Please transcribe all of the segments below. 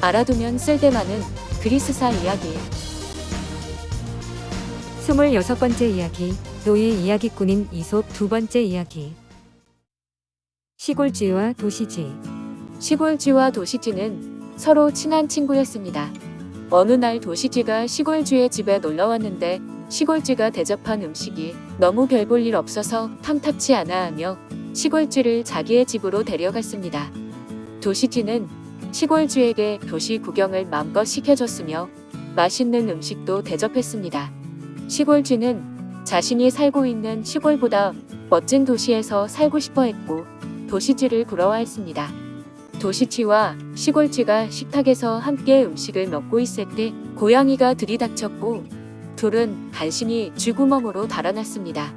알아두면 쓸데많은 그리스사 이야기. 26번째 이야기, 노예 이야기꾼인 이솝. 두 번째 이야기. 시골쥐와 도시쥐. 시골쥐와 도시쥐는 서로 친한 친구였습니다. 어느 날 도시쥐가 시골쥐의 집에 놀러 왔는데 시골쥐가 대접한 음식이 너무 별 볼 일 없어서 탐탁치 않아 하며 시골쥐를 자기의 집으로 데려갔습니다. 도시쥐는 시골쥐에게 도시 구경을 마음껏 시켜줬으며 맛있는 음식도 대접했습니다. 시골쥐는 자신이 살고 있는 시골보다 멋진 도시에서 살고 싶어 했고 도시쥐를 부러워했습니다. 도시쥐와 시골쥐가 식탁에서 함께 음식을 먹고 있을 때 고양이가 들이닥쳤고 둘은 간신히 쥐구멍으로 달아났습니다.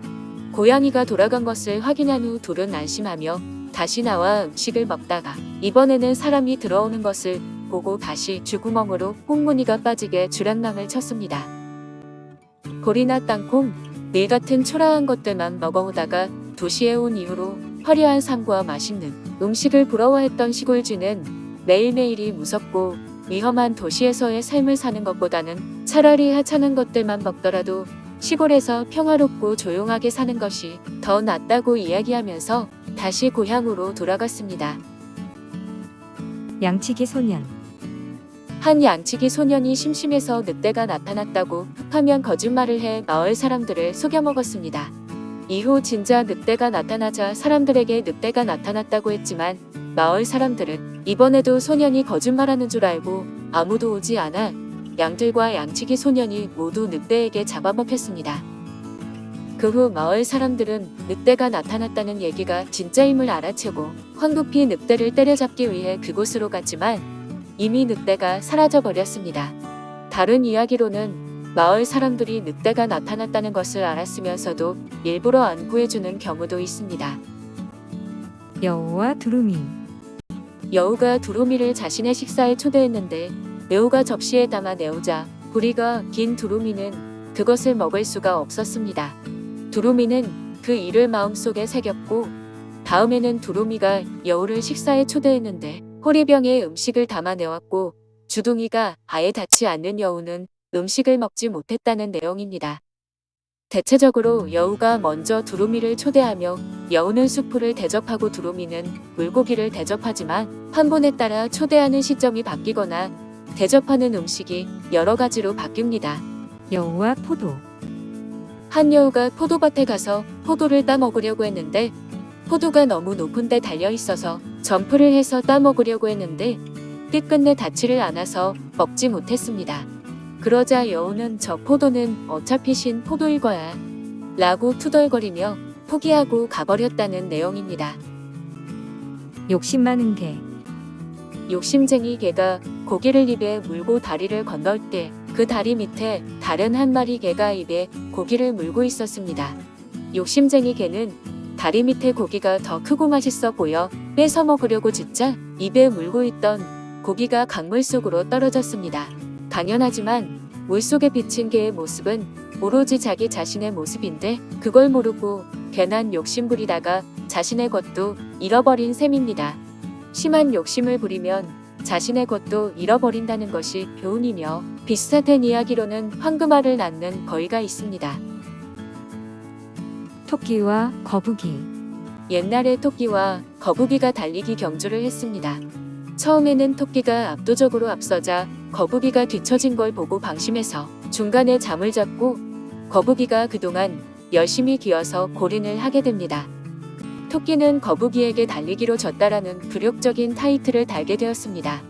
고양이가 돌아간 것을 확인한 후 둘은 안심하며 다시 나와 음식을 먹다가 이번에는 사람이 들어오는 것을 보고 다시 쥐구멍으로 꽁무니가 빠지게 주량랑을 쳤습니다. 볼이나 땅콩, 밀 같은 초라한 것들만 먹어오다가 도시에 온 이후로 화려한 삶과 맛있는 음식을 부러워했던 시골쥐는 매일매일이 무섭고 위험한 도시에서의 삶을 사는 것보다는 차라리 하찮은 것들만 먹더라도 시골에서 평화롭고 조용하게 사는 것이 더 낫다고 이야기하면서 다시 고향으로 돌아갔습니다. 양치기 소년. 한 양치기 소년이 심심해서 늑대가 나타났다고 하면 거짓말을 해 마을 사람들을 속여먹었습니다. 이후 진짜 늑대가 나타나자 사람들에게 늑대가 나타났다고 했지만 마을 사람들은 이번에도 소년이 거짓말하는 줄 알고 아무도 오지 않아 양들과 양치기 소년이 모두 늑대에게 잡아먹혔습니다. 그 후 마을 사람들은 늑대가 나타났다는 얘기가 진짜임을 알아채고 황급히 늑대를 때려잡기 위해 그곳으로 갔지만 이미 늑대가 사라져버렸습니다. 다른 이야기로는 마을 사람들이 늑대가 나타났다는 것을 알았으면서도 일부러 안 구해주는 경우도 있습니다. 여우와 두루미. 여우가 두루미를 자신의 식사에 초대했는데 여우가 접시에 담아 내오자 부리가 긴 두루미는 그것을 먹을 수가 없었습니다. 두루미는 그 일을 마음속에 새겼고 다음에는 두루미가 여우를 식사에 초대했는데 호리병에 음식을 담아 내왔고 주둥이가 아예 닿지 않는 여우는 음식을 먹지 못했다는 내용입니다. 대체적으로 여우가 먼저 두루미를 초대하며 여우는 수프를 대접하고 두루미는 물고기를 대접하지만 판본에 따라 초대하는 시점이 바뀌거나 대접하는 음식이 여러 가지로 바뀝니다. 여우와 포도. 한 여우가 포도밭에 가서 포도를 따먹으려고 했는데 포도가 너무 높은 데 달려 있어서 점프를 해서 따먹으려고 했는데 끝끝내 닿지를 않아서 먹지 못했습니다. 그러자 여우는 저 포도는 어차피 신 포도일 거야 라고 투덜거리며 포기하고 가버렸다는 내용입니다. 욕심 많은 개. 욕심쟁이 개가 고기를 입에 물고 다리를 건널 때 그 다리 밑에 다른 한 마리 개가 입에 고기를 물고 있었습니다. 욕심쟁이 개는 다리 밑에 고기가 더 크고 맛있어 보여 뺏어 먹으려고 짓자 입에 물고 있던 고기가 강물 속으로 떨어졌습니다. 당연하지만 물속에 비친 개의 모습은 오로지 자기 자신의 모습인데 그걸 모르고 괜한 욕심부리다가 자신의 것도 잃어버린 셈입니다. 심한 욕심을 부리면 자신의 것도 잃어버린다는 것이 교훈이며 비슷한 이야기로는 황금알을 낳는 거위가 있습니다. 토끼와 거북이. 옛날에 토끼와 거북이가 달리기 경주를 했습니다. 처음에는 토끼가 압도적으로 앞서자 거북이가 뒤처진 걸 보고 방심해서 중간에 잠을 잡고 거북이가 그동안 열심히 기어서 골인을 하게 됩니다. 토끼는 거북이에게 달리기로 졌다라는 굴욕적인 타이틀을 달게 되었습니다.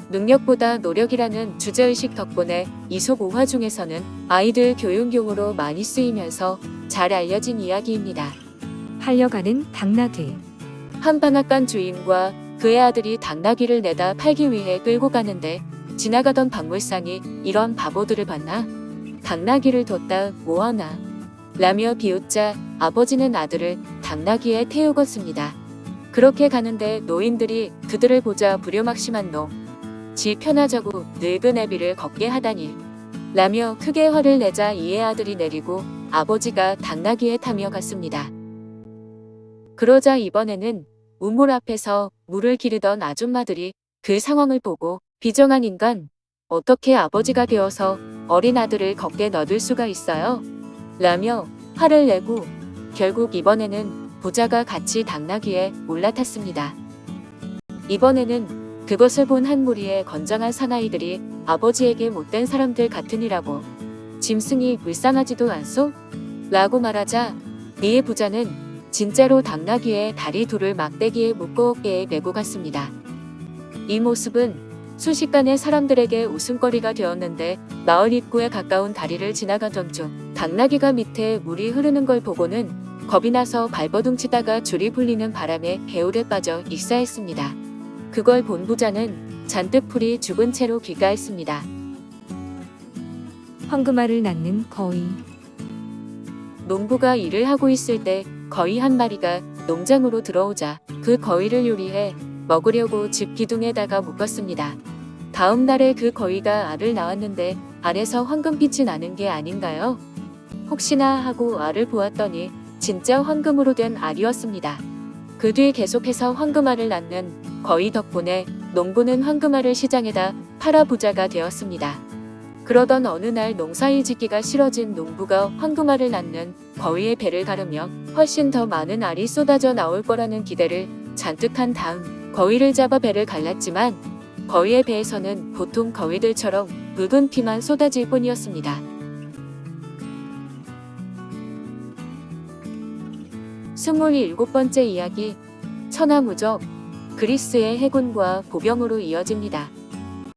능력보다 노력이라는 주제의식 덕분에 이솝 5화 중에서는 아이들 교육용으로 많이 쓰이면서 잘 알려진 이야기입니다. 팔려가는 당나귀. 한 방앗간 주인과 그의 아들이 당나귀를 내다 팔기 위해 끌고 가는데 지나가던 박물상이 이런 바보들을 봤나? 당나귀를 뒀다 뭐하나? 라며 비웃자 아버지는 아들을 당나귀에 태우었습니다. 그렇게 가는데 노인들이 그들을 보자 불효막심한 놈, 지 편하자고 늙은 애비를 걷게 하다니 라며 크게 화를 내자 이에 아들이 내리고 아버지가 당나귀에 타며 갔습니다. 그러자 이번에는 우물 앞에서 물을 기르던 아줌마들이 그 상황을 보고 비정한 인간, 어떻게 아버지가 되어서 어린 아들을 겁게 놔둘 수가 있어요? 라며 화를 내고 결국 이번에는 부자가 같이 당나귀에 올라탔습니다. 이번에는 그것을 본 한 무리의 건장한 사나이들이 아버지에게 못된 사람들 같으니라고 짐승이 불쌍하지도 않소? 라고 말하자 이에 부자는 진짜로 당나귀의 다리 둘을 막대기에 묶어 어깨에 메고 갔습니다. 이 모습은 순식간에 사람들에게 웃음거리가 되었는데 마을 입구에 가까운 다리를 지나가던 중 당나귀가 밑에 물이 흐르는 걸 보고는 겁이 나서 발버둥치다가 줄이 풀리는 바람에 개울에 빠져 익사했습니다. 그걸 본 부자는 잔뜩 풀이 죽은 채로 귀가했습니다. 황금알을 낳는 거위. 농부가 일을 하고 있을 때 거위 한 마리가 농장으로 들어오자 그 거위를 요리해 먹으려고 집 기둥에다가 묶었습니다. 다음 날에 그 거위가 알을 낳았는데 알에서 황금빛이 나는 게 아닌가요? 혹시나 하고 알을 보았더니 진짜 황금으로 된 알이었습니다. 그 뒤 계속해서 황금알을 낳는 거위 덕분에 농부는 황금알을 시장에다 팔아 부자가 되었습니다. 그러던 어느 날 농사일 짓기가 싫어진 농부가 황금알을 낳는 거위의 배를 가르며 훨씬 더 많은 알이 쏟아져 나올 거라는 기대를 잔뜩 한 다음 거위를 잡아 배를 갈랐지만 거위의 배에서는 보통 거위들처럼 붉은 피만 쏟아질 뿐이었습니다. 27번째 이야기, 천하무적. 그리스의 해군과 보병으로 이어집니다.